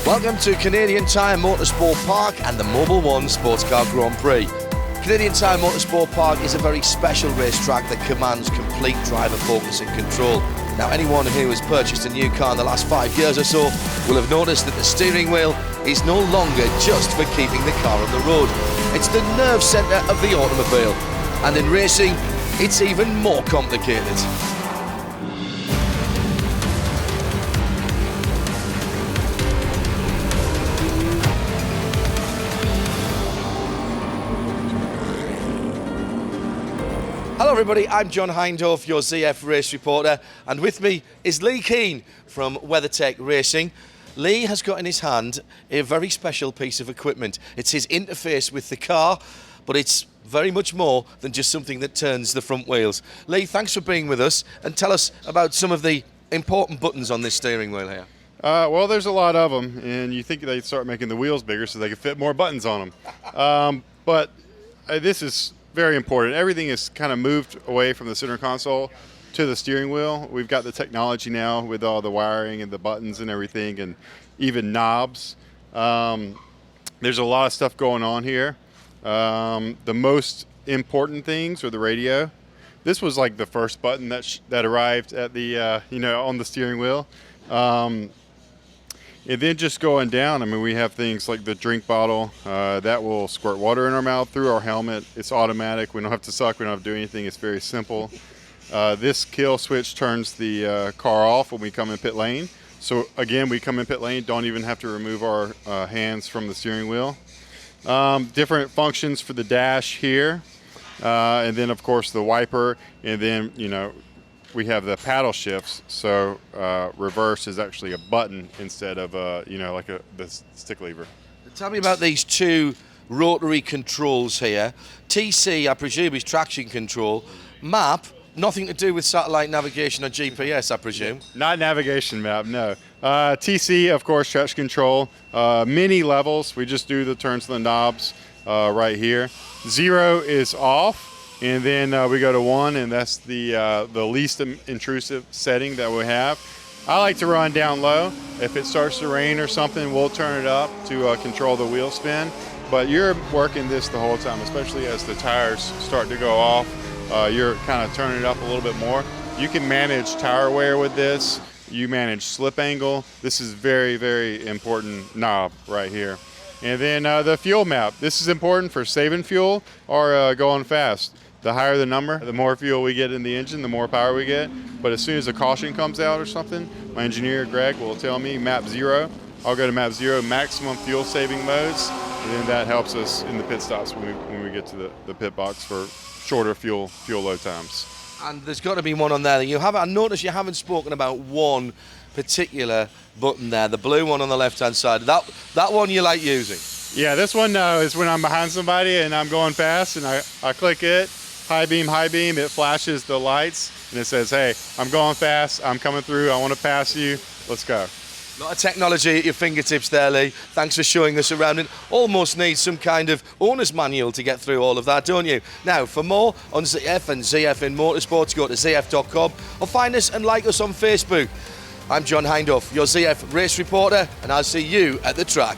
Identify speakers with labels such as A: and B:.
A: Welcome to Canadian Tire Motorsport Park and the Mobil 1 Sportscar Grand Prix. Canadian Tire Motorsport Park is a very special racetrack that commands complete driver focus and control. Now, anyone who has purchased a new car in the last 5 years or so will have noticed that the steering wheel is no longer just for keeping the car on the road. It's the nerve centre of the automobile, and in racing, it's even more complicated. Hello everybody, I'm John Hindhaugh, your ZF race reporter, and with me is Lee Keane from WeatherTech Racing. Lee has got in his hand a very special piece of equipment. It's his interface with the car, but it's very much more than just something that turns the front wheels. Lee, thanks for being with us, and tell us about some of the important buttons on this steering wheel here.
B: Well, there's a lot of them, and you think they'd start making the wheels bigger so they could fit more buttons on them. But this is very important. Everything is kind of moved away from the center console to the steering wheel. We've got the technology now with all the wiring and the buttons and everything, and even knobs. There's a lot of stuff going on here. The most important things are the radio. This was like the first button that arrived at the on the steering wheel. And then just going down, I mean, we have things like the drink bottle that will squirt water in our mouth through our helmet. It's automatic. We don't have to suck. We don't have to do anything. It's very simple. This kill switch turns the car off when we come in pit lane. So again, we come in pit lane, don't even have to remove our hands from the steering wheel. Different functions for the dash here. And then, of course, the wiper. And then, we have the paddle shifts, so reverse is actually a button instead of the stick lever.
A: Tell me about these two rotary controls here. TC, I presume, is traction control. Map, nothing to do with satellite navigation or GPS, I presume.
B: Not navigation map, no. TC, of course, traction control. Many levels. We just do the turns to the knobs right here. 0 is off. And then we go to 1, and that's the least intrusive setting that we have. I like to run down low. If it starts to rain or something, we'll turn it up to control the wheel spin. But you're working this the whole time, especially as the tires start to go off. You're kind of turning it up a little bit more. You can manage tire wear with this. You manage slip angle. This is very, very important knob right here. And then the fuel map. This is important for saving fuel or going fast. The higher the number, the more fuel we get in the engine, the more power we get. But as soon as a caution comes out or something, my engineer, Greg, will tell me map 0. I'll go to map 0, maximum fuel saving modes, and then that helps us in the pit stops when we get to the pit box for shorter fuel load times.
A: And there's got to be one on there. I noticed you haven't spoken about one particular button there, the blue one on the left-hand side. That one you like using?
B: Yeah, this one is when I'm behind somebody and I'm going fast, and I click it. High beam, it flashes the lights, and it says, hey, I'm going fast, I'm coming through, I want to pass you, let's go.
A: A lot of technology at your fingertips there, Lee. Thanks for showing us around. It almost needs some kind of owner's manual to get through all of that, don't you? Now, for more on ZF and ZF in Motorsports, go to zf.com or find us and like us on Facebook. I'm John Hindhaugh, your ZF race reporter, and I'll see you at the track.